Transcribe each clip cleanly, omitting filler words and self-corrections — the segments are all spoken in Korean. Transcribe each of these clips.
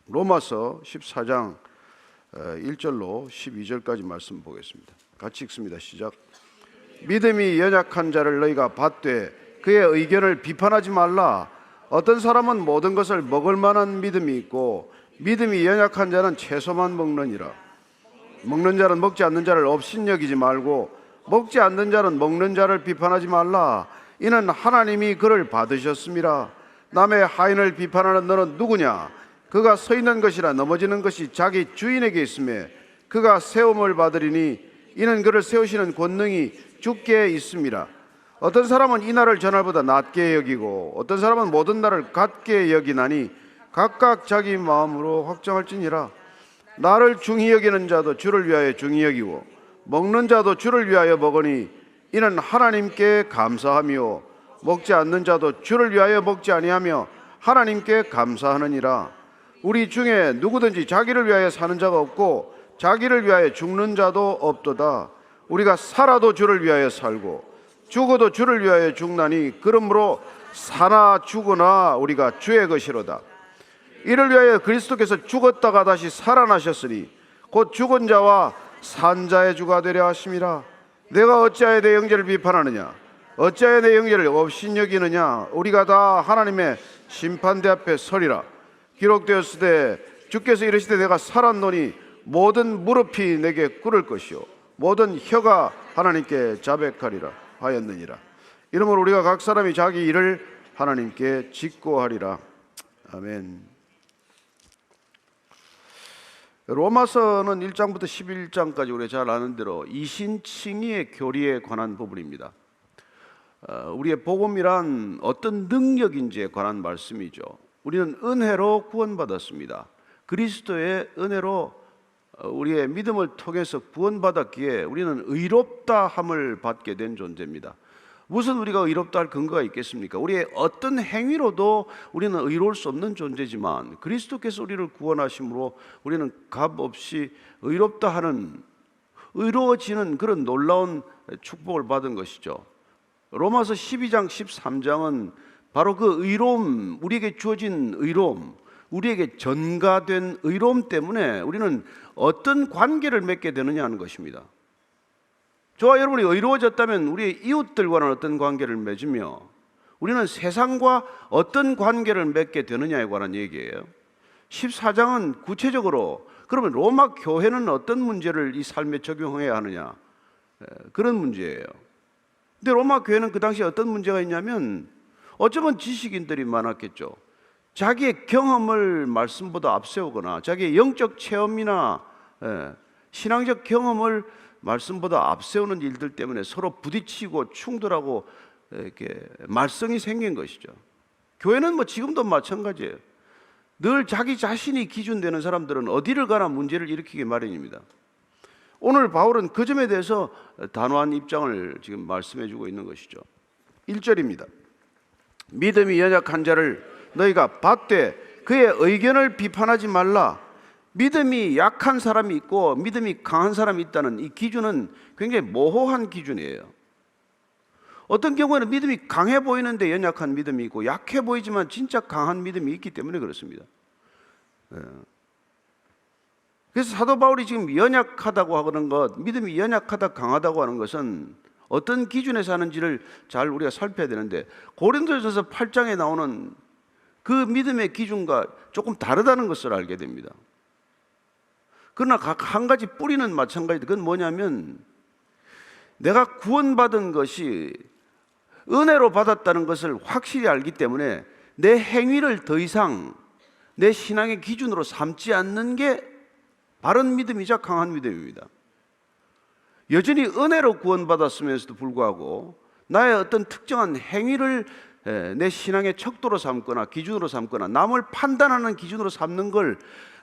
로마서 14장 1절로 12절까지 말씀 보겠습니다. 같이 읽습니다. 시작. 믿음이 연약한 자를 너희가 받되 그의 의견을 비판하지 말라. 어떤 사람은 모든 것을 먹을 만한 믿음이 있고 믿음이 연약한 자는 채소만 먹느니라. 먹는 자는 먹지 않는 자를 업신여기지 말고 먹지 않는 자는 먹는 자를 비판하지 말라. 이는 하나님이 그를 받으셨음이라. 남의 하인을 비판하는 너는 누구냐? 그가 서 있는 것이라 넘어지는 것이 자기 주인에게 있으며 그가 세움을 받으리니 이는 그를 세우시는 권능이 주께 있음이라. 어떤 사람은 이 날을 전날보다 낮게 여기고 어떤 사람은 모든 날을 같게 여기나니 각각 자기 마음으로 확정할지니라. 나를 중히 여기는 자도 주를 위하여 중히 여기고 먹는 자도 주를 위하여 먹으니 이는 하나님께 감사하며 먹지 않는 자도 주를 위하여 먹지 아니하며 하나님께 감사하느니라. 우리 중에 누구든지 자기를 위하여 사는 자가 없고 자기를 위하여 죽는 자도 없도다. 우리가 살아도 주를 위하여 살고 죽어도 주를 위하여 죽나니 그러므로 사나 죽으나 우리가 주의 것이로다. 이를 위하여 그리스도께서 죽었다가 다시 살아나셨으니 곧 죽은 자와 산 자의 주가 되려 하심이라. 내가 어찌하여 내 형제를 비판하느냐? 어찌하여 내 형제를 업신여기느냐? 우리가 다 하나님의 심판대 앞에 서리라. 기록되었으되 주께서 이르시되 내가 살았노니 모든 무릎이 내게 꿇을 것이요 모든 혀가 하나님께 자백하리라 하였느니라. 이러므로 우리가 각 사람이 자기 일을 하나님께 직고하리라. 아멘. 로마서는 1장부터 11장까지 우리가 잘 아는 대로 이신칭의의 교리에 관한 부분입니다. 우리의 복음이란 어떤 능력인지에 관한 말씀이죠. 우리는 은혜로 구원받았습니다. 그리스도의 은혜로 우리의 믿음을 통해서 구원받았기에 우리는 의롭다 함을 받게 된 존재입니다. 무슨 우리가 의롭다 할 근거가 있겠습니까? 우리의 어떤 행위로도 우리는 의로울 수 없는 존재지만 그리스도께서 우리를 구원하심으로 우리는 값없이 의롭다 하는, 의로워지는 그런 놀라운 축복을 받은 것이죠. 로마서 12장 13장은 바로 그 의로움, 우리에게 주어진 의로움, 우리에게 전가된 의로움 때문에 우리는 어떤 관계를 맺게 되느냐 하는 것입니다. 저와 여러분이 의로워졌다면 우리의 이웃들과는 어떤 관계를 맺으며 우리는 세상과 어떤 관계를 맺게 되느냐에 관한 얘기예요. 14장은 구체적으로 그러면 로마 교회는 어떤 문제를 이 삶에 적용해야 하느냐, 그런 문제예요. 근데 로마 교회는 그 당시에 어떤 문제가 있냐면 어쩌면 지식인들이 많았겠죠. 자기의 경험을 말씀보다 앞세우거나 자기의 영적 체험이나 신앙적 경험을 말씀보다 앞세우는 일들 때문에 서로 부딪히고 충돌하고 이렇게 말썽이 생긴 것이죠. 교회는 뭐 지금도 마찬가지예요. 늘 자기 자신이 기준되는 사람들은 어디를 가나 문제를 일으키기 마련입니다. 오늘 바울은 그 점에 대해서 단호한 입장을 지금 말씀해 주고 있는 것이죠. 1절입니다. 믿음이 연약한 자를 너희가 받되 그의 의견을 비판하지 말라. 믿음이 약한 사람이 있고 믿음이 강한 사람이 있다는 이 기준은 굉장히 모호한 기준이에요. 어떤 경우에는 믿음이 강해 보이는데 연약한 믿음이 있고 약해 보이지만 진짜 강한 믿음이 있기 때문에 그렇습니다. 그래서 사도 바울이 지금 연약하다고 하는 것, 믿음이 연약하다 강하다고 하는 것은 어떤 기준에서 하는지를 잘 우리가 살펴야 되는데 고린도전서 8장에 나오는 그 믿음의 기준과 조금 다르다는 것을 알게 됩니다. 그러나 각 한 가지 뿌리는 마찬가지다. 그건 뭐냐면 내가 구원받은 것이 은혜로 받았다는 것을 확실히 알기 때문에 내 행위를 더 이상 내 신앙의 기준으로 삼지 않는 게 바른 믿음이자 강한 믿음입니다. 여전히 은혜로 구원받았으면서도 불구하고 나의 어떤 특정한 행위를 내 신앙의 척도로 삼거나 기준으로 삼거나 남을 판단하는 기준으로 삼는 걸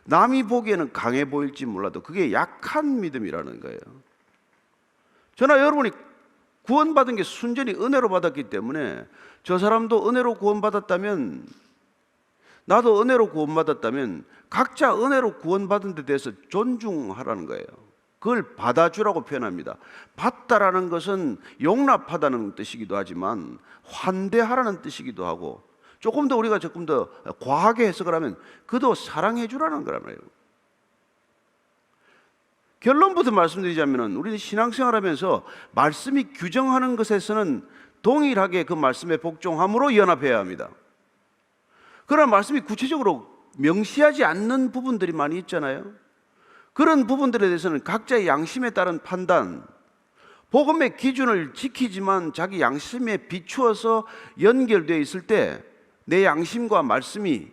남이 보기에는 강해 보일지 몰라도 그게 약한 믿음이라는 거예요. 저나 여러분이 구원받은 게 순전히 은혜로 받았기 때문에 저 사람도 은혜로 구원받았다면 나도 은혜로 구원받았다면 각자 은혜로 구원받은 데 대해서 존중하라는 거예요. 그걸 받아주라고 표현합니다. 받다라는 것은 용납하다는 뜻이기도 하지만 환대하라는 뜻이기도 하고 조금 더 우리가 조금 더 과하게 해석을 하면 그도 사랑해 주라는 거란 말이에요. 결론부터 말씀드리자면 우리는 신앙생활하면서 말씀이 규정하는 것에서는 동일하게 그 말씀에 복종함으로 연합해야 합니다. 그러나 말씀이 구체적으로 명시하지 않는 부분들이 많이 있잖아요. 그런 부분들에 대해서는 각자의 양심에 따른 판단, 복음의 기준을 지키지만 자기 양심에 비추어서 연결되어 있을 때, 내 양심과 말씀이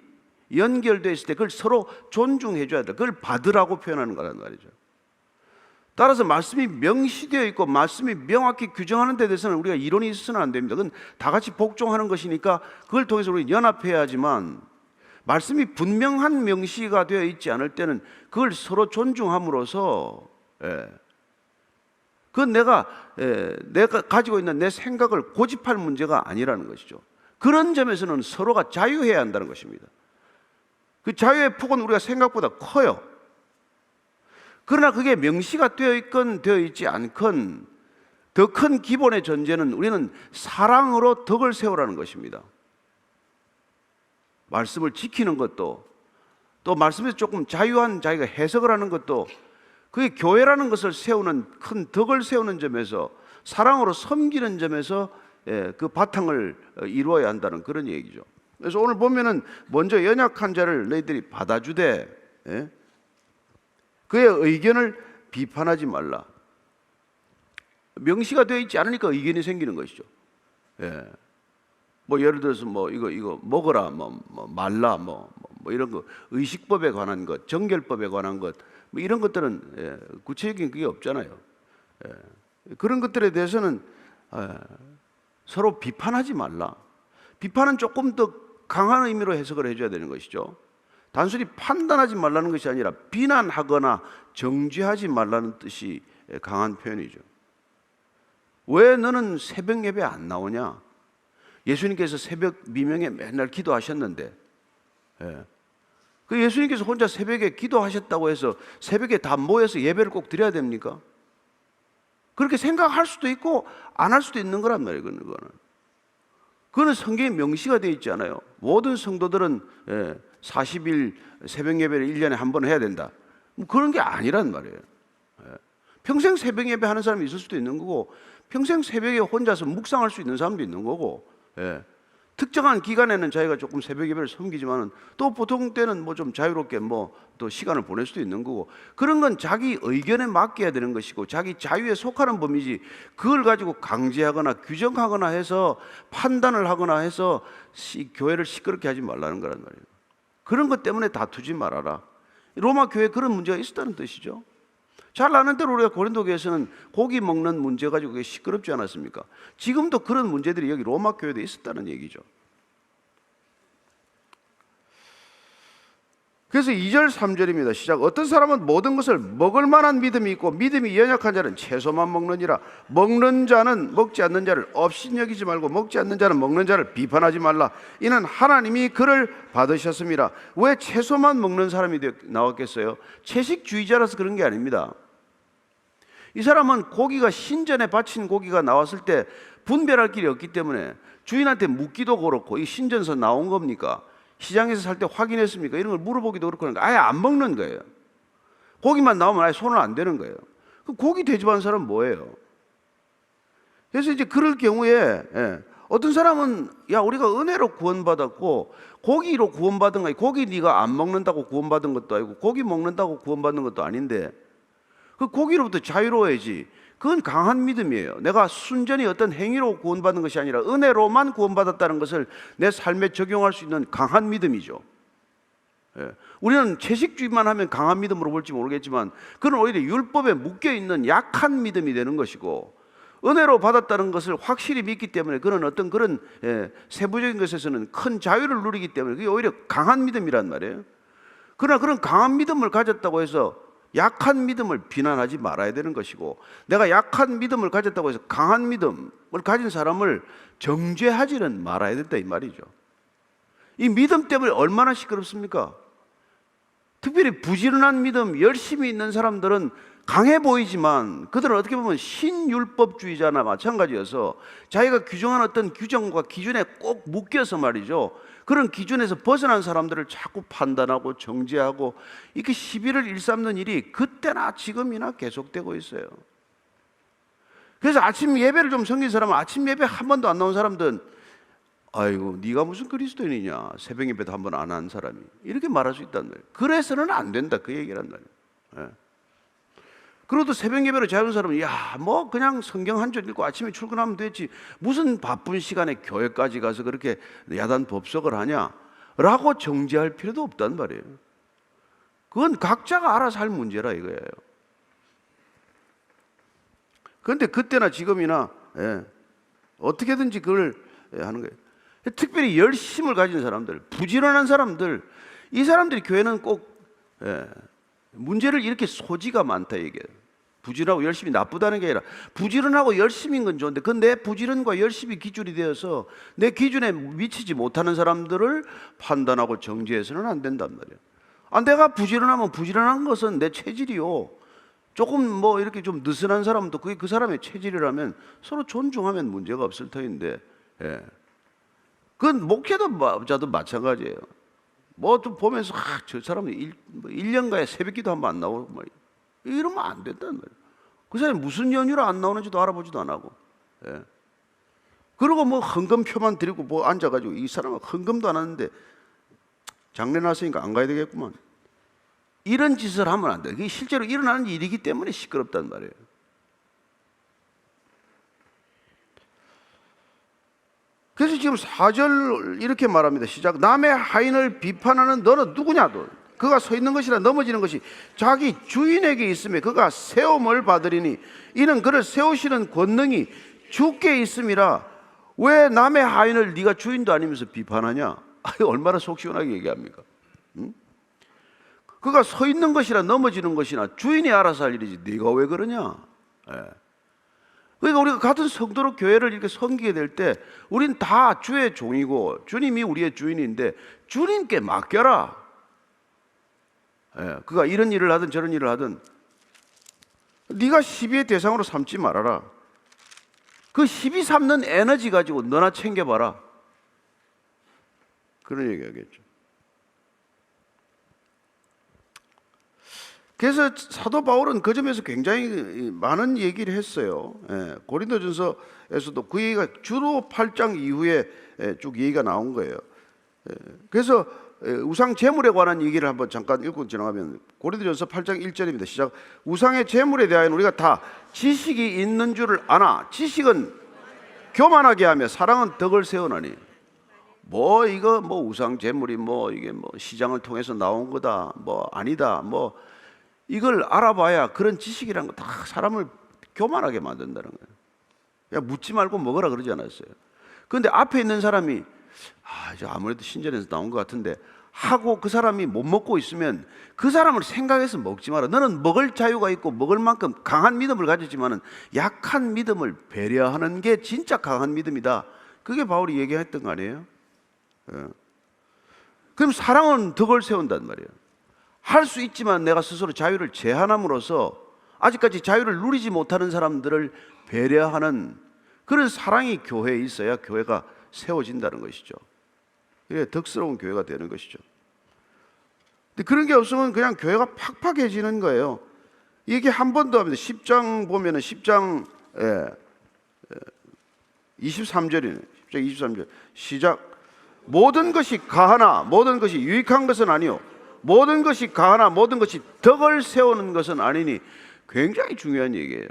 연결되어 있을 때 그걸 서로 존중해 줘야 돼. 그걸 받으라고 표현하는 거란 말이죠. 따라서 말씀이 명시되어 있고 말씀이 명확히 규정하는 데 대해서는 우리가 이론이 있어서는 안 됩니다. 그건 다 같이 복종하는 것이니까 그걸 통해서 우리 연합해야 하지만, 말씀이 분명한 명시가 되어 있지 않을 때는 그걸 서로 존중함으로써 그건 내가 가지고 있는 내 생각을 고집할 문제가 아니라는 것이죠. 그런 점에서는 서로가 자유해야 한다는 것입니다. 그 자유의 폭은 우리가 생각보다 커요. 그러나 그게 명시가 되어 있건 되어 있지 않건 더 큰 기본의 전제는 우리는 사랑으로 덕을 세우라는 것입니다. 말씀을 지키는 것도, 또 말씀에서 조금 자유한 자기가 해석을 하는 것도, 그게 교회라는 것을 세우는 큰 덕을 세우는 점에서, 사랑으로 섬기는 점에서 그 바탕을 이루어야 한다는 그런 얘기죠. 그래서 오늘 보면은 먼저 연약한 자를 너희들이 받아주되 그의 의견을 비판하지 말라. 명시가 되어 있지 않으니까 의견이 생기는 것이죠. 뭐 예를 들어서 뭐 이거 먹어라, 뭐 말라, 뭐 이런 거, 의식법에 관한 것, 정결법에 관한 것, 뭐 이런 것들은 구체적인 그게 없잖아요. 그런 것들에 대해서는 서로 비판하지 말라. 비판은 조금 더 강한 의미로 해석을 해줘야 되는 것이죠. 단순히 판단하지 말라는 것이 아니라 비난하거나 정죄하지 말라는 뜻이 강한 표현이죠. 왜 너는 새벽 예배 안 나오냐? 예수님께서 새벽 미명에 맨날 기도하셨는데, 그 예수님께서 혼자 새벽에 기도하셨다고 해서 새벽에 다 모여서 예배를 꼭 드려야 됩니까? 그렇게 생각할 수도 있고 안 할 수도 있는 거란 말이에요. 그거는 성경에 명시가 되어 있지 않아요. 모든 성도들은 40일 새벽 예배를 1년에 한 번 해야 된다. 그런 게 아니란 말이에요. 평생 새벽 예배 하는 사람이 있을 수도 있는 거고, 평생 새벽에 혼자서 묵상할 수 있는 사람도 있는 거고, 특정한 기간에는 자기가 조금 새벽 예배를 섬기지만은 또 보통 때는 뭐 좀 자유롭게 뭐 또 시간을 보낼 수도 있는 거고, 그런 건 자기 의견에 맡겨야 되는 것이고 자기 자유에 속하는 범위지, 그걸 가지고 강제하거나 규정하거나 해서 판단을 하거나 해서 교회를 시끄럽게 하지 말라는 거란 말이에요. 그런 것 때문에 다투지 말아라. 로마 교회에 그런 문제가 있었다는 뜻이죠. 잘 아는 대로 우리가 고린도 교회에서는 고기 먹는 문제 가지고 그게 시끄럽지 않았습니까? 지금도 그런 문제들이 여기 로마 교회에 있었다는 얘기죠. 그래서 2절 3절입니다. 시작. 어떤 사람은 모든 것을 먹을 만한 믿음이 있고 믿음이 연약한 자는 채소만 먹느니라. 먹는 자는 먹지 않는 자를 업신여기지 말고 먹지 않는 자는 먹는 자를 비판하지 말라. 이는 하나님이 그를 받으셨습니다. 왜 채소만 먹는 사람이 나왔겠어요? 채식주의자라서 그런 게 아닙니다. 이 사람은 고기가 신전에 바친 고기가 나왔을 때 분별할 길이 없기 때문에 주인한테 묻기도 그렇고, 이 신전에서 나온 겁니까? 시장에서 살 때 확인했습니까? 이런 걸 물어보기도 그렇고 하니까 아예 안 먹는 거예요. 고기만 나오면 아예 손을 안 대는 거예요. 그 고기 대접하는 사람은 뭐예요? 그래서 이제 그럴 경우에 어떤 사람은 야, 우리가 은혜로 구원받았고 고기로 구원받은 거야. 고기 네가 안 먹는다고 구원받은 것도 아니고 고기 먹는다고 구원받는 것도 아닌데 그 고기로부터 자유로워야지. 그건 강한 믿음이에요. 내가 순전히 어떤 행위로 구원받는 것이 아니라 은혜로만 구원받았다는 것을 내 삶에 적용할 수 있는 강한 믿음이죠. 우리는 채식주의만 하면 강한 믿음으로 볼지 모르겠지만 그건 오히려 율법에 묶여있는 약한 믿음이 되는 것이고, 은혜로 받았다는 것을 확실히 믿기 때문에 그런 어떤 그런 세부적인 것에서는 큰 자유를 누리기 때문에 그게 오히려 강한 믿음이란 말이에요. 그러나 그런 강한 믿음을 가졌다고 해서 약한 믿음을 비난하지 말아야 되는 것이고, 내가 약한 믿음을 가졌다고 해서 강한 믿음을 가진 사람을 정죄하지는 말아야 된다 이 말이죠. 이 믿음 때문에 얼마나 시끄럽습니까? 특별히 부지런한 믿음, 열심히 있는 사람들은 강해 보이지만 그들은 어떻게 보면 신율법주의자나 마찬가지여서 자기가 규정한 어떤 규정과 기준에 꼭 묶여서 말이죠, 그런 기준에서 벗어난 사람들을 자꾸 판단하고 정죄하고 이렇게 시비를 일삼는 일이 그때나 지금이나 계속되고 있어요. 그래서 아침 예배를 좀 섬긴 사람은 아침 예배 한 번도 안 나온 사람들은 아이고 네가 무슨 그리스도인이냐, 새벽 예배도 한 번 안 한 사람이, 이렇게 말할 수 있단 말이에요. 그래서는 안 된다, 그 얘기란 말이에요. 예. 그래도 새벽 예배를 자유로운 사람은 야, 뭐 그냥 성경 한 줄 읽고 아침에 출근하면 되지, 무슨 바쁜 시간에 교회까지 가서 그렇게 야단 법석을 하냐 라고 정죄할 필요도 없단 말이에요. 그건 각자가 알아서 할 문제라 이거예요. 그런데 그때나 지금이나 어떻게든지 그걸 하는 거예요. 특별히 열심을 가진 사람들, 부지런한 사람들, 이 사람들이 교회는 꼭 문제를 일으킬 소지가 많다 이게. 부지런하고 열심히 나쁘다는 게 아니라 부지런하고 열심인 건 좋은데 그 내 부지런과 열심이 기준이 되어서 내 기준에 미치지 못하는 사람들을 판단하고 정죄해서는 안 된단 말이에요. 내가 부지런하면 부지런한 것은 내 체질이요, 조금 뭐 이렇게 좀 느슨한 사람도 그게 그 사람의 체질이라면 서로 존중하면 문제가 없을 터인데, 그건 목회자도 마찬가지예요. 뭐 좀 보면서 저 사람은 1년간에 새벽기도 한 번 안 나오고 말이에요. 이러면 안 된단 말이에요. 그 사람이 무슨 연유로 안 나오는지도 알아보지도 안 하고, 그리고 뭐 헌금표만 드리고 뭐 앉아가지고 이 사람은 헌금도 안 하는데 장례 났으니까 안 가야 되겠구만, 이런 짓을 하면 안 돼. 그게 실제로 일어나는 일이기 때문에 시끄럽단 말이에요. 그래서 지금 4절 이렇게 말합니다. 시작. 남의 하인을 비판하는 너는 누구냐? 그가 서 있는 것이나 넘어지는 것이 자기 주인에게 있으며 그가 세움을 받으리니 이는 그를 세우시는 권능이 주께 있음이라. 왜 남의 하인을 네가 주인도 아니면서 비판하냐? 얼마나 속 시원하게 얘기합니까? 그가 서 있는 것이나 넘어지는 것이나 주인이 알아서 할 일이지 네가 왜 그러냐? 그러니까 우리가 같은 성도로 교회를 이렇게 섬기게 될 때 우린 다 주의 종이고 주님이 우리의 주인인데 주님께 맡겨라. 그가 이런 일을 하든 저런 일을 하든 네가 시비의 대상으로 삼지 말아라. 그 시비 삼는 에너지 가지고 너나 챙겨봐라, 그런 얘기하겠죠. 그래서 사도 바울은 그 점에서 굉장히 많은 얘기를 했어요. 고린도전서에서도 그 얘기가 주로 8장 이후에 쭉 얘기가 나온 거예요. 그래서 우상 제물에 관한 얘기를 한번 잠깐 읽고 지나가면 고린도전서 8장 1절입니다. 시작. 우상의 제물에 대하여는 우리가 다 지식이 있는 줄을 아나 지식은 교만하게 하며 사랑은 덕을 세우나니. 뭐 이거 뭐 우상 제물이 뭐 이게 뭐 시장을 통해서 나온 거다 뭐 아니다 뭐 이걸 알아봐야 그런 지식이라는 거 다 사람을 교만하게 만든다는 거예요. 야, 묻지 말고 먹으라 그러지 않았어요. 그런데 앞에 있는 사람이 아무래도 신전에서 나온 것 같은데 하고 그 사람이 못 먹고 있으면 그 사람을 생각해서 먹지 마라. 너는 먹을 자유가 있고 먹을 만큼 강한 믿음을 가졌지만은 약한 믿음을 배려하는 게 진짜 강한 믿음이다. 그게 바울이 얘기했던 거 아니에요? 그럼 사랑은 덕을 세운단 말이에요. 할 수 있지만 내가 스스로 자유를 제한함으로써 아직까지 자유를 누리지 못하는 사람들을 배려하는 그런 사랑이 교회에 있어야 교회가 세워진다는 것이죠. 이게 덕스러운 교회가 되는 것이죠. 근데 그런 게 없으면 그냥 교회가 팍팍해지는 거예요. 이게 한 번 더 합니다. 10장 보면은 10장 23절이네. 10장 23절 시작. 모든 것이 가하나 모든 것이 유익한 것은 아니요 모든 것이 가하나 모든 것이 덕을 세우는 것은 아니니. 굉장히 중요한 얘기예요.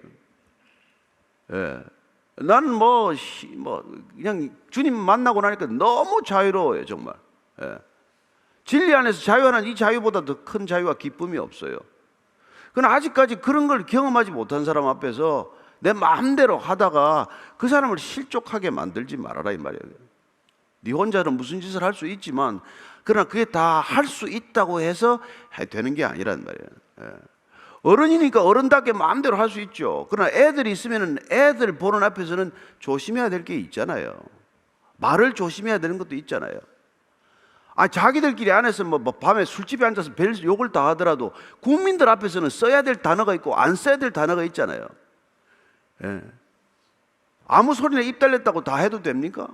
나는 뭐 그냥 주님 만나고 나니까 너무 자유로워요, 정말. 진리 안에서 자유하는 이 자유보다 더 큰 자유와 기쁨이 없어요. 그러나 아직까지 그런 걸 경험하지 못한 사람 앞에서 내 마음대로 하다가 그 사람을 실족하게 만들지 말아라 이 말이에요. 네 혼자는 무슨 짓을 할 수 있지만 그러나 그게 다 할 수 있다고 해서 되는 게 아니란 말이에요. 어른이니까 어른답게 마음대로 할 수 있죠. 그러나 애들이 있으면 애들 보는 앞에서는 조심해야 될 게 있잖아요. 말을 조심해야 되는 것도 있잖아요. 자기들끼리 안에서 뭐 밤에 술집에 앉아서 별 욕을 다 하더라도 국민들 앞에서는 써야 될 단어가 있고 안 써야 될 단어가 있잖아요. 예. 아무 소리나 입 달렸다고 다 해도 됩니까?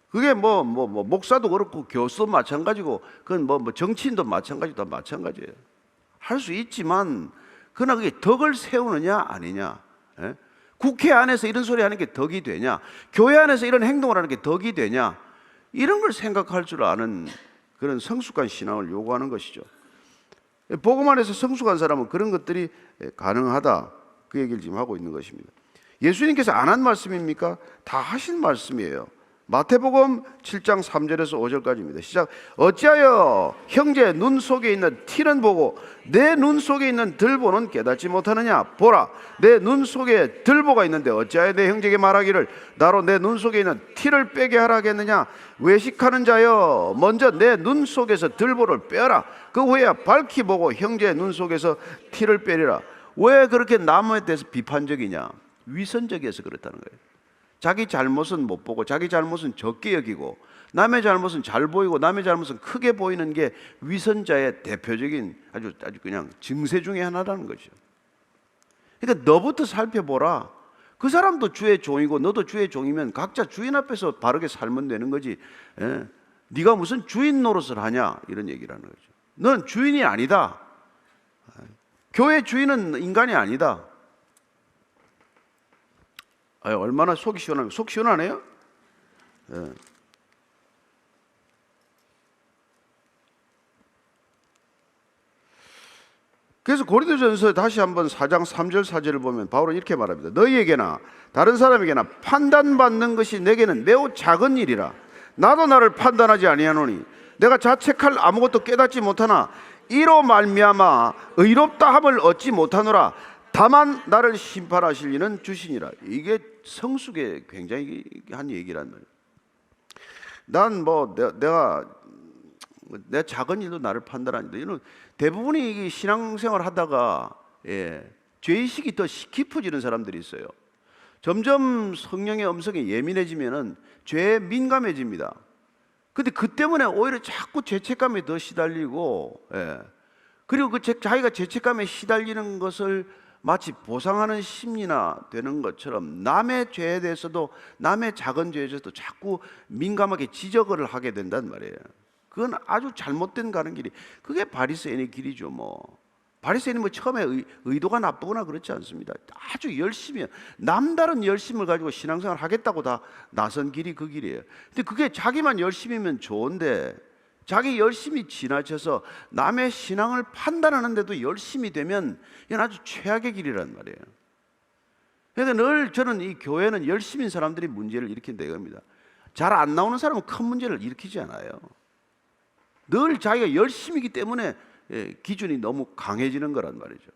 그게 목사도 그렇고 교수도 마찬가지고 그건 정치인도 마찬가지고 다 마찬가지예요. 할 수 있지만 그러나 그게 덕을 세우느냐 아니냐. 예? 국회 안에서 이런 소리 하는 게 덕이 되냐, 교회 안에서 이런 행동을 하는 게 덕이 되냐, 이런 걸 생각할 줄 아는 그런 성숙한 신앙을 요구하는 것이죠. 복음 안에서 성숙한 사람은 그런 것들이 가능하다, 그 얘기를 지금 하고 있는 것입니다. 예수님께서 안 한 말씀입니까? 다 하신 말씀이에요. 마태복음 7장 3절에서 5절까지입니다. 시작. 어찌하여 형제 눈 속에 있는 티는 보고 내 눈 속에 있는 들보는 깨닫지 못하느냐? 보라, 내 눈 속에 들보가 있는데 어찌하여 내 형제에게 말하기를 나로 내 눈 속에 있는 티를 빼게 하라 하겠느냐? 외식하는 자여, 먼저 내 눈 속에서 들보를 빼라. 그 후에 밝히 보고 형제의 눈 속에서 티를 빼리라. 왜 그렇게 남에 대해서 비판적이냐? 위선적이어서 그렇다는 거예요. 자기 잘못은 못 보고 자기 잘못은 적게 여기고 남의 잘못은 잘 보이고 남의 잘못은 크게 보이는 게 위선자의 대표적인 아주 그냥 증세 중에 하나라는 거죠. 그러니까 너부터 살펴보라. 그 사람도 주의 종이고 너도 주의 종이면 각자 주인 앞에서 바르게 살면 되는 거지. 예? 네가 무슨 주인 노릇을 하냐, 이런 얘기라는 거죠. 너는 주인이 아니다. 교회 주인은 인간이 아니다. 얼마나 속이 시원하면, 속 시원하네요? 예. 그래서 고린도전서 다시 한번 4장 3절 4절을 보면 바울은 이렇게 말합니다. 너희에게나 다른 사람에게나 판단받는 것이 내게는 매우 작은 일이라. 나도 나를 판단하지 아니하노니 내가 자책할 아무것도 깨닫지 못하나 이로 말미암아 의롭다 함을 얻지 못하노라. 다만 나를 심판하실 이는 주시니라. 이게 성숙의 굉장히 한 얘기란 말이에요. 난 내 작은 일도 나를 판단하는데, 이는 대부분이 신앙생활 하다가 죄의식이 더 깊어지는 사람들이 있어요. 점점 성령의 음성에 예민해지면은 죄에 민감해집니다. 근데 그 때문에 오히려 자꾸 죄책감에 더 시달리고, 그리고 자기가 죄책감에 시달리는 것을 마치 보상하는 심리나 되는 것처럼 남의 죄에 대해서도, 남의 작은 죄에 대해서도 자꾸 민감하게 지적을 하게 된단 말이에요. 그건 아주 잘못된 가는 길이, 그게 바리새인의 길이죠. 바리새인은 처음에 의도가 나쁘거나 그렇지 않습니다. 아주 열심히, 남다른 열심을 가지고 신앙생활 하겠다고 다 나선 길이 그 길이에요. 근데 그게 자기만 열심이면 좋은데 자기 열심히 지나쳐서 남의 신앙을 판단하는데도 열심히 되면 이건 아주 최악의 길이란 말이에요. 그래서 늘 저는 이 교회는 열심인 사람들이 문제를 일으킨다 이겁니다. 잘 안 나오는 사람은 큰 문제를 일으키지 않아요. 늘 자기가 열심이기 때문에 기준이 너무 강해지는 거란 말이죠.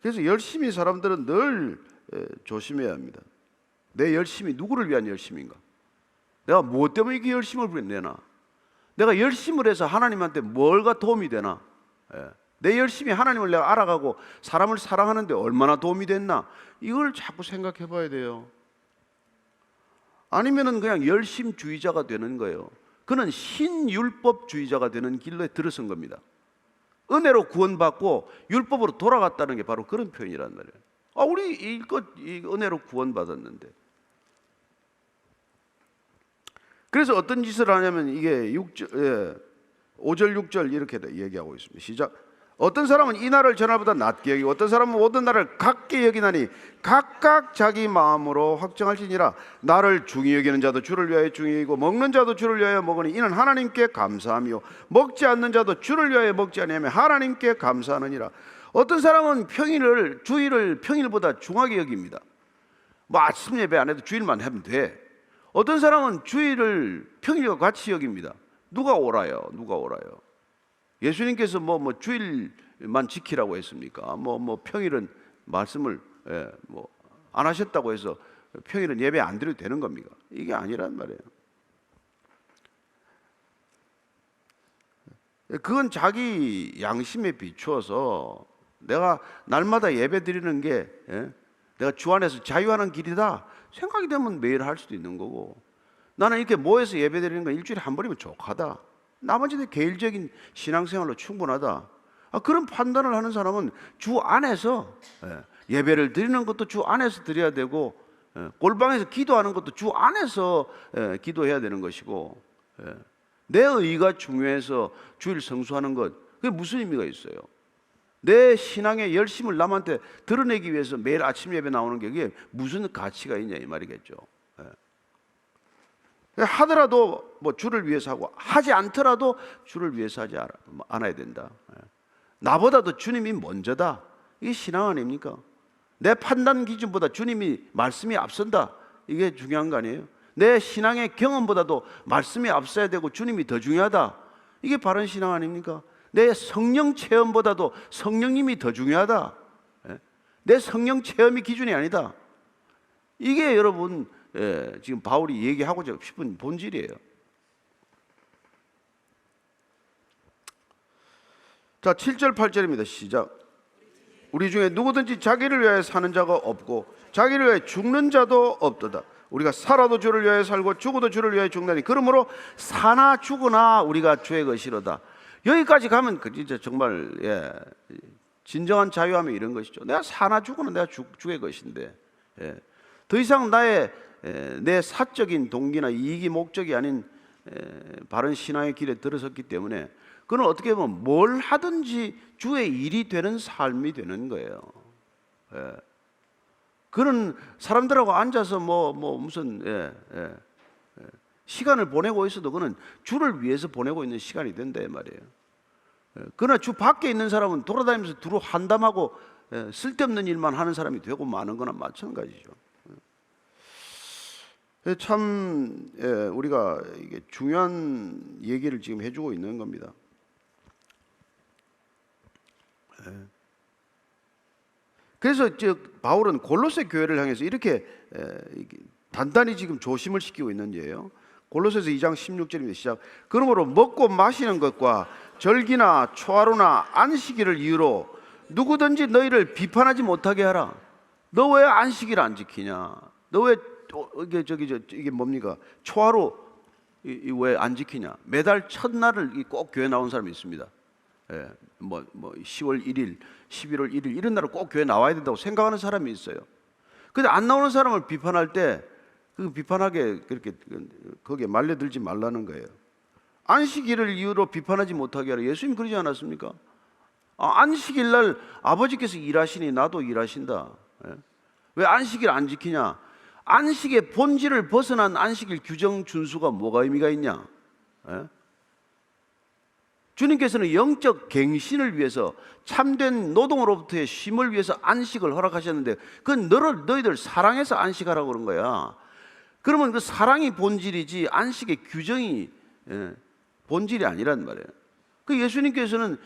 그래서 열심히 사람들은 늘 조심해야 합니다. 내 열심이 누구를 위한 열심인가? 내가 무엇 때문에 이렇게 열심을 내나? 내가 열심을 해서 하나님한테 뭘가 도움이 되나? 내 열심이 하나님을 내가 알아가고 사람을 사랑하는데 얼마나 도움이 됐나? 이걸 자꾸 생각해 봐야 돼요. 아니면은 그냥 열심주의자가 되는 거예요. 그는 신율법주의자가 되는 길로 들어선 겁니다. 은혜로 구원받고 율법으로 돌아갔다는 게 바로 그런 표현이란 말이에요. 우리 이 은혜로 구원받았는데. 그래서 어떤 짓을 하냐면 이게 5절 6절 이렇게 얘기하고 있습니다. 시작. 어떤 사람은 이 날을 전날보다 낮게 여기고 어떤 사람은 모든 날을 같게 여기나니 각각 자기 마음으로 확정할지니라. 나를 중히 여기는 자도 주를 위하여 중히 여기고 먹는 자도 주를 위하여 먹으니 이는 하나님께 감사하며 먹지 않는 자도 주를 위하여 먹지 아니하며 하나님께 감사하느니라. 어떤 사람은 주일을 평일보다 중하게 여깁니다. 아침 예배 안 해도 주일만 하면 돼. 어떤 사람은 주일을 평일과 같이 여깁니다. 누가 옳아요? 예수님께서 주일만 지키라고 했습니까? 평일은 말씀을 안 하셨다고 해서 평일은 예배 안 드려도 되는 겁니까? 이게 아니란 말이에요. 그건 자기 양심에 비추어서 내가 날마다 예배 드리는 게 내가 주 안에서 자유하는 길이다 생각이 되면 매일 할 수도 있는 거고, 나는 이렇게 모여서 예배드리는 건 일주일에 한 번이면 족하다, 나머지는 개인적인 신앙생활로 충분하다, 그런 판단을 하는 사람은 주 안에서 예배를 드리는 것도 주 안에서 드려야 되고, 골방에서 기도하는 것도 주 안에서 기도해야 되는 것이고, 내 의가 중요해서 주일 성수하는 것, 그게 무슨 의미가 있어요? 내 신앙의 열심을 남한테 드러내기 위해서 매일 아침 예배 나오는 게 그게 무슨 가치가 있냐 이 말이겠죠. 하더라도 뭐 주를 위해서 하고, 하지 않더라도 주를 위해서 하지 않아야 된다. 나보다도 주님이 먼저다, 이게 신앙 아닙니까? 내 판단 기준보다 주님이 말씀이 앞선다, 이게 중요한 거 아니에요? 내 신앙의 경험보다도 말씀이 앞서야 되고 주님이 더 중요하다, 이게 바른 신앙 아닙니까? 내 성령 체험보다도 성령님이 더 중요하다, 내 성령 체험이 기준이 아니다, 이게 여러분 지금 바울이 얘기하고자 싶은 본질이에요. 자, 7절 8절입니다. 시작. 우리 중에 누구든지 자기를 위하여 사는 자가 없고 자기를 위하여 죽는 자도 없도다. 우리가 살아도 주를 위하여 살고 죽어도 주를 위하여 죽나니 그러므로 사나 죽으나 우리가 주의 것이로다. 여기까지 가면 진짜 정말 진정한 자유함이 이런 것이죠. 내가 사나 죽으나 내가 주의 것인데, 더 이상 내 사적인 동기나 이익이 목적이 아닌 바른 신앙의 길에 들어섰기 때문에 그는 어떻게 보면 뭘 하든지 주의 일이 되는 삶이 되는 거예요. 그는 사람들하고 앉아서 무슨 시간을 보내고 있어도 그는 주를 위해서 보내고 있는 시간이 된다 이 말이에요. 그러나 주 밖에 있는 사람은 돌아다니면서 두루 한담하고 쓸데없는 일만 하는 사람이 되고 마는 거나 마찬가지죠. 참 우리가 이게 중요한 얘기를 지금 해주고 있는 겁니다. 그래서 바울은 골로새 교회를 향해서 이렇게 단단히 지금 조심을 시키고 있는 예요. 골로새서 2장 16절입니다. 시작. 그러므로 먹고 마시는 것과 절기나 초하루나 안식일을 이유로 누구든지 너희를 비판하지 못하게 하라. 너 왜 안식일 안 지키냐? 너 왜 이게 뭡니까? 초하루 왜 안 지키냐? 매달 첫날을 꼭 교회 나온 사람이 있습니다. 10월 1일, 11월 1일 이런 날은 꼭 교회 나와야 된다고 생각하는 사람이 있어요. 근데 안 나오는 사람을 비판할 때 그 비판하게 그렇게 거기에 말려들지 말라는 거예요. 안식일을 이유로 비판하지 못하게 하라. 예수님 그러지 않았습니까? 안식일 날 아버지께서 일하시니 나도 일하신다. 왜 안식일 안 지키냐? 안식의 본질을 벗어난 안식일 규정 준수가 뭐가 의미가 있냐? 주님께서는 영적 갱신을 위해서 참된 노동으로부터의 쉼을 위해서 안식을 허락하셨는데 그건 너희들 사랑해서 안식하라고 그런 거야. 그러면 그 사랑이 본질이지 안식의 규정이 본질이 아니란 말이에요. 그 예수님께서는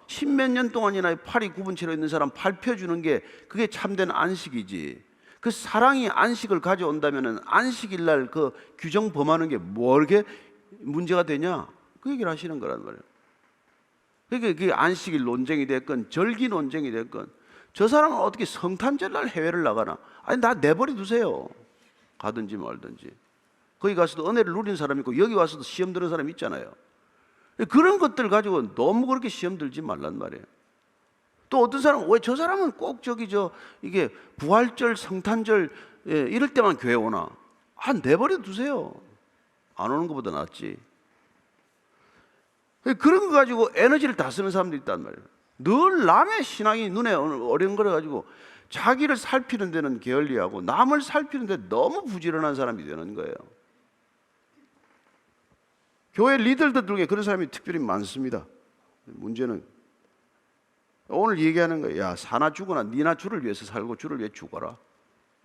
십몇 년 동안이나 팔이 굽은 채로 있는 사람 팔 펴주는 게 그게 참된 안식이지. 그 사랑이 안식을 가져온다면 안식일 날 그 규정 범하는 게 뭐 이렇게 문제가 되냐? 그 얘기를 하시는 거란 말이에요. 그러니까 그게 안식일 논쟁이 됐건 절기 논쟁이 됐건 저 사람은 어떻게 성탄절 날 해외를 나가나? 아니 나 내버려 두세요. 가든지 말든지. 거기 가서도 은혜를 누리는 사람이 있고 여기 와서도 시험 드는 사람이 있잖아요. 그런 것들 가지고 너무 그렇게 시험 들지 말란 말이에요. 또 어떤 사람은 왜 저 사람은 꼭 이게 부활절, 성탄절 이럴 때만 교회 오나? 내버려 두세요. 안 오는 것보다 낫지. 그런 거 가지고 에너지를 다 쓰는 사람들이 있단 말이에요. 늘 남의 신앙이 눈에 어려운거려 가지고 자기를 살피는 데는 게을리하고 남을 살피는 데 너무 부지런한 사람이 되는 거예요. 교회 리더들 중에 그런 사람이 특별히 많습니다. 문제는 오늘 얘기하는 거예요. 사나 죽으나 니나 주를 위해서 살고 주를 위해 죽어라.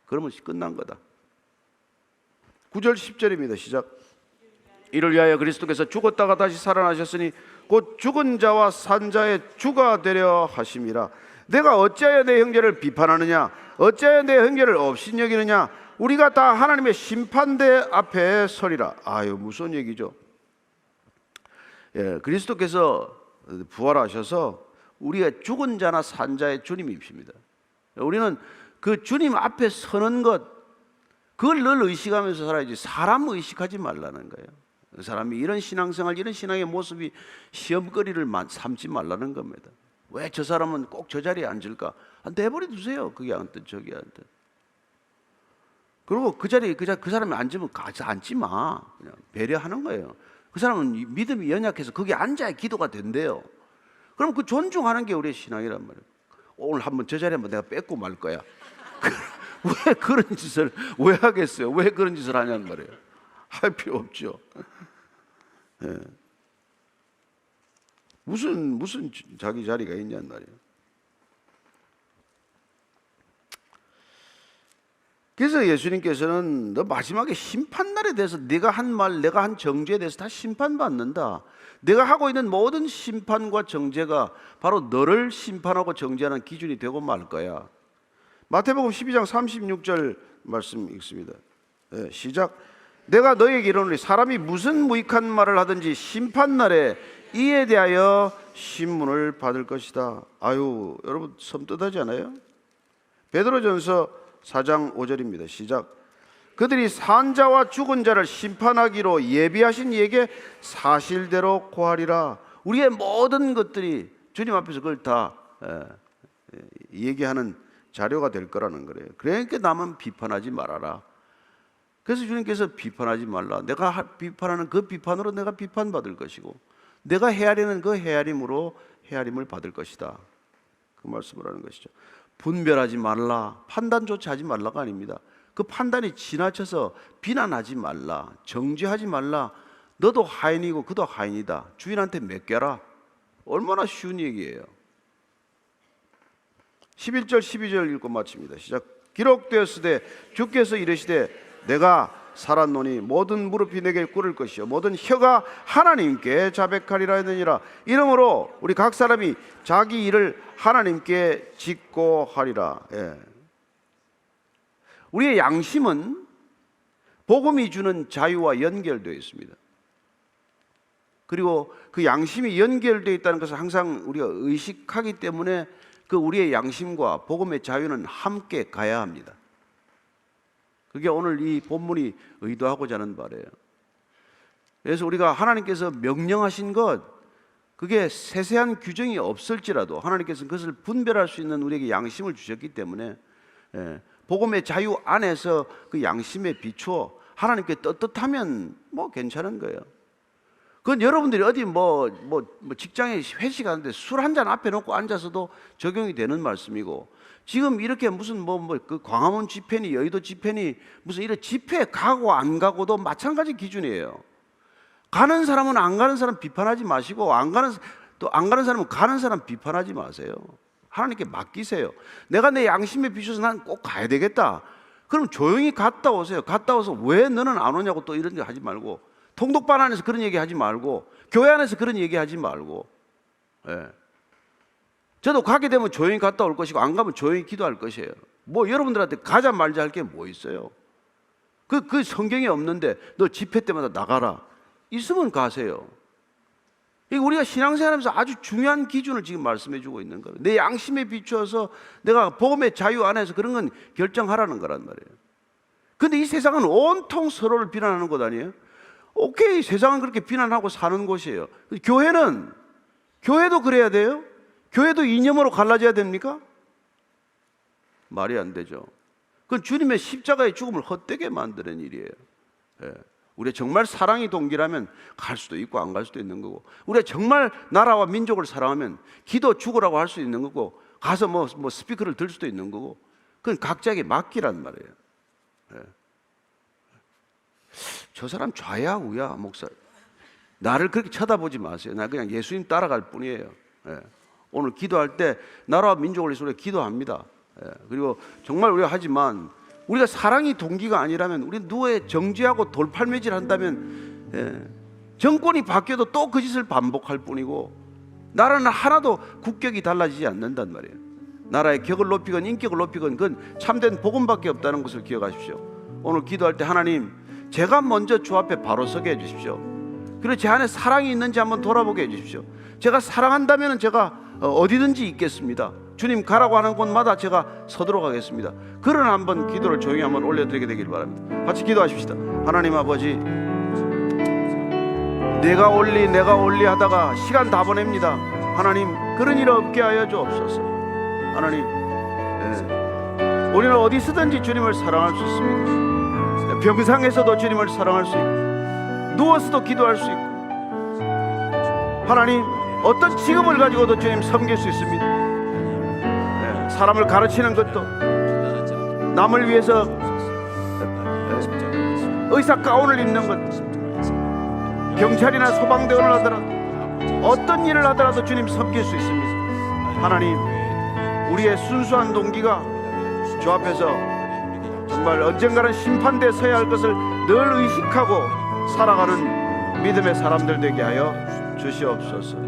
그러면 끝난 거다. 9절 10절입니다. 시작. 이를 위하여 그리스도께서 죽었다가 다시 살아나셨으니 곧 죽은 자와 산 자의 주가 되려 하심이라. 내가 어찌하여 내 형제를 비판하느냐? 어찌하여 내 형제를 업신여기느냐? 우리가 다 하나님의 심판대 앞에 서리라. 무슨 얘기죠? 그리스도께서 부활하셔서 우리가 죽은 자나 산 자의 주님이십니다. 우리는 그 주님 앞에 서는 것, 그걸 늘 의식하면서 살아야지 사람 의식하지 말라는 거예요. 그 사람이 이런 신앙생활, 이런 신앙의 모습이 시험거리를 삼지 말라는 겁니다. 왜 저 사람은 꼭 저 자리에 앉을까? 내버려 두세요. 그게 앉든 저기 앉든. 그리고 그 자리에 그 사람이 앉으면 가서 앉지 마. 그냥 배려하는 거예요. 그 사람은 믿음이 연약해서 거기 앉아야 기도가 된대요. 그럼 그 존중하는 게 우리의 신앙이란 말이에요. 오늘 한번 저 자리에 한번 내가 뺏고 말 거야. 왜 그런 짓을 왜 하겠어요? 왜 그런 짓을 하냐는 말이에요. 할 필요 없죠. 예. 무슨 자기 자리가 있냔 말이에요. 그래서 예수님께서는 너 마지막에 심판날에 대해서 네가 한 말, 내가 한 정죄에 대해서 다 심판받는다. 내가 하고 있는 모든 심판과 정죄가 바로 너를 심판하고 정죄하는 기준이 되고 말 거야. 마태복음 12장 36절 말씀 읽습니다. 네, 시작. 내가 너에게 이르노니 사람이 무슨 무익한 말을 하든지 심판날에 이에 대하여 신문을 받을 것이다. 아유, 여러분 섬뜩하지 않아요? 베드로전서 4장 5절입니다. 시작. 그들이 산 자와 죽은 자를 심판하기로 예비하신 이에게 사실대로 고하리라. 우리의 모든 것들이 주님 앞에서 그걸 다 얘기하는 자료가 될 거라는 거예요. 그러니까 남은 비판하지 말아라. 그래서 주님께서 비판하지 말라. 내가 비판하는 그 비판으로 내가 비판받을 것이고 내가 헤아리는 그 헤아림으로 헤아림을 받을 것이다. 그 말씀을 하는 것이죠. 분별하지 말라. 판단조차 하지 말라가 아닙니다. 그 판단이 지나쳐서 비난하지 말라. 정죄하지 말라. 너도 하인이고 그도 하인이다. 주인한테 맡겨라. 얼마나 쉬운 얘기예요. 11절 12절 읽고 마칩니다. 시작. 기록되었으되 주께서 이르시되 내가 살았노니 모든 무릎이 내게 꿇을 것이요 모든 혀가 하나님께 자백하리라 했느니라. 이러므로 우리 각 사람이 자기 일을 하나님께 짓고 하리라. 예. 우리의 양심은 복음이 주는 자유와 연결되어 있습니다. 그리고 그 양심이 연결되어 있다는 것을 항상 우리가 의식하기 때문에 그 우리의 양심과 복음의 자유는 함께 가야 합니다. 그게 오늘 이 본문이 의도하고자 하는 바예요. 그래서 우리가 하나님께서 명령하신 것, 그게 세세한 규정이 없을지라도 하나님께서는 그것을 분별할 수 있는 우리에게 양심을 주셨기 때문에 복음의 자유 안에서 그 양심에 비추어 하나님께 떳떳하면 뭐 괜찮은 거예요. 그건 여러분들이 어디 직장에 회식하는데 술 한 잔 앞에 놓고 앉아서도 적용이 되는 말씀이고, 지금 이렇게 무슨 그 광화문 집회니 여의도 집회니 무슨 이런 집회 가고 안 가고도 마찬가지 기준이에요. 가는 사람은 안 가는 사람 비판하지 마시고 안 가는 사람은 가는 사람 비판하지 마세요. 하나님께 맡기세요. 내가 내 양심에 비춰서 난 꼭 가야 되겠다. 그럼 조용히 갔다 오세요. 갔다 와서 왜 너는 안 오냐고 또 이런 거 하지 말고, 통독반 안에서 그런 얘기 하지 말고, 교회 안에서 그런 얘기 하지 말고. 예. 저도 가게 되면 조용히 갔다 올 것이고 안 가면 조용히 기도할 것이에요. 뭐 여러분들한테 가자 말자 할 게 뭐 있어요? 그 성경에 없는데 너 집회 때마다 나가라. 있으면 가세요. 우리가 신앙생활하면서 아주 중요한 기준을 지금 말씀해 주고 있는 거예요. 내 양심에 비추어서 내가 복음의 자유 안에서 그런 건 결정하라는 거란 말이에요. 근데 이 세상은 온통 서로를 비난하는 곳 아니에요? 오케이, 세상은 그렇게 비난하고 사는 곳이에요. 교회도 그래야 돼요? 교회도 이념으로 갈라져야 됩니까? 말이 안 되죠. 그건 주님의 십자가의 죽음을 헛되게 만드는 일이에요. 예. 우리가 정말 사랑이 동기라면 갈 수도 있고 안 갈 수도 있는 거고, 우리가 정말 나라와 민족을 사랑하면 기도 죽으라고 할 수 있는 거고, 가서 뭐 스피커를 들 수도 있는 거고, 그건 각자에게 맡기란 말이에요. 예. 저 사람 좌야 우야 목사, 나를 그렇게 쳐다보지 마세요. 나 그냥 예수님 따라갈 뿐이에요. 예. 오늘 기도할 때 나라와 민족을 위해서 우리가 기도합니다. 예. 그리고 정말 우리가 하지만 우리가 사랑이 동기가 아니라면, 우리 누구의 정죄하고 돌팔매질 한다면 정권이 바뀌어도 또 그 짓을 반복할 뿐이고, 나라는 하나도 국격이 달라지지 않는단 말이에요. 나라의 격을 높이건 인격을 높이건 그건 참된 복음밖에 없다는 것을 기억하십시오. 오늘 기도할 때 하나님, 제가 먼저 주 앞에 바로 서게 해주십시오. 그리고 제 안에 사랑이 있는지 한번 돌아보게 해주십시오. 제가 사랑한다면 제가 어디든지 있겠습니다. 주님 가라고 하는 곳마다 제가 서도록 하겠습니다. 그런 한번 기도를 조용히 한번 올려드리게 되길 바랍니다. 같이 기도하십시다. 하나님 아버지, 내가 올리 하다가 시간 다 보냅니다. 하나님, 그런 일 없게 하여 주옵소서. 하나님, 우리는 어디서든지 주님을 사랑할 수 있습니다. 병상에서도 주님을 사랑할 수 있고, 누워서도 기도할 수 있고, 하나님, 어떤 직업을 가지고도 주님 섬길 수 있습니다. 사람을 가르치는 것도, 남을 위해서 의사 가운을 입는 것도, 경찰이나 소방대원을 하더라도, 어떤 일을 하더라도 주님 섬길 수 있습니다. 하나님, 우리의 순수한 동기가 주 앞에서 정말 언젠가는 심판대에 서야 할 것을 늘 의식하고 살아가는 믿음의 사람들 되게 하여 주시옵소서.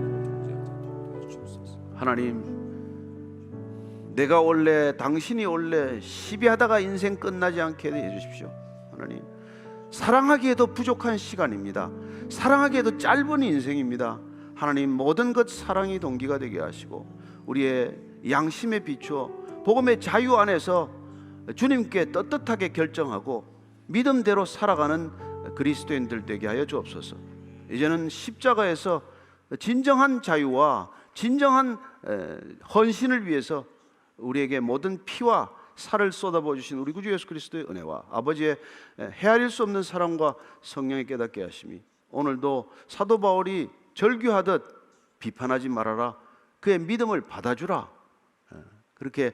하나님, 내가 올래, 당신이 올래 시비하다가 인생 끝나지 않게 해주십시오. 하나님, 사랑하기에도 부족한 시간입니다. 사랑하기에도 짧은 인생입니다. 하나님, 모든 것 사랑이 동기가 되게 하시고, 우리의 양심에 비추어 복음의 자유 안에서 주님께 떳떳하게 결정하고 믿음대로 살아가는 그리스도인들 되게 하여 주옵소서. 이제는 십자가에서 진정한 자유와 진정한 헌신을 위해서 우리에게 모든 피와 살을 쏟아부어 주신 우리 구주 예수 그리스도의 은혜와 아버지의 헤아릴 수 없는 사랑과 성령의 깨닫게 하심이, 오늘도 사도 바울이 절규하듯 비판하지 말아라, 그의 믿음을 받아주라, 그렇게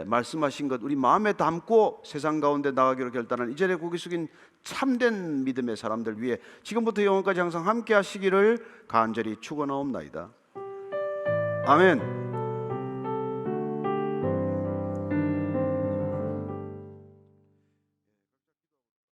말씀하신 것 우리 마음에 담고 세상 가운데 나가기로 결단한 이 자리에 고개 숙인 참된 믿음의 사람들 위해 지금부터 영원까지 항상 함께 하시기를 간절히 축원하옵나이다. 아멘.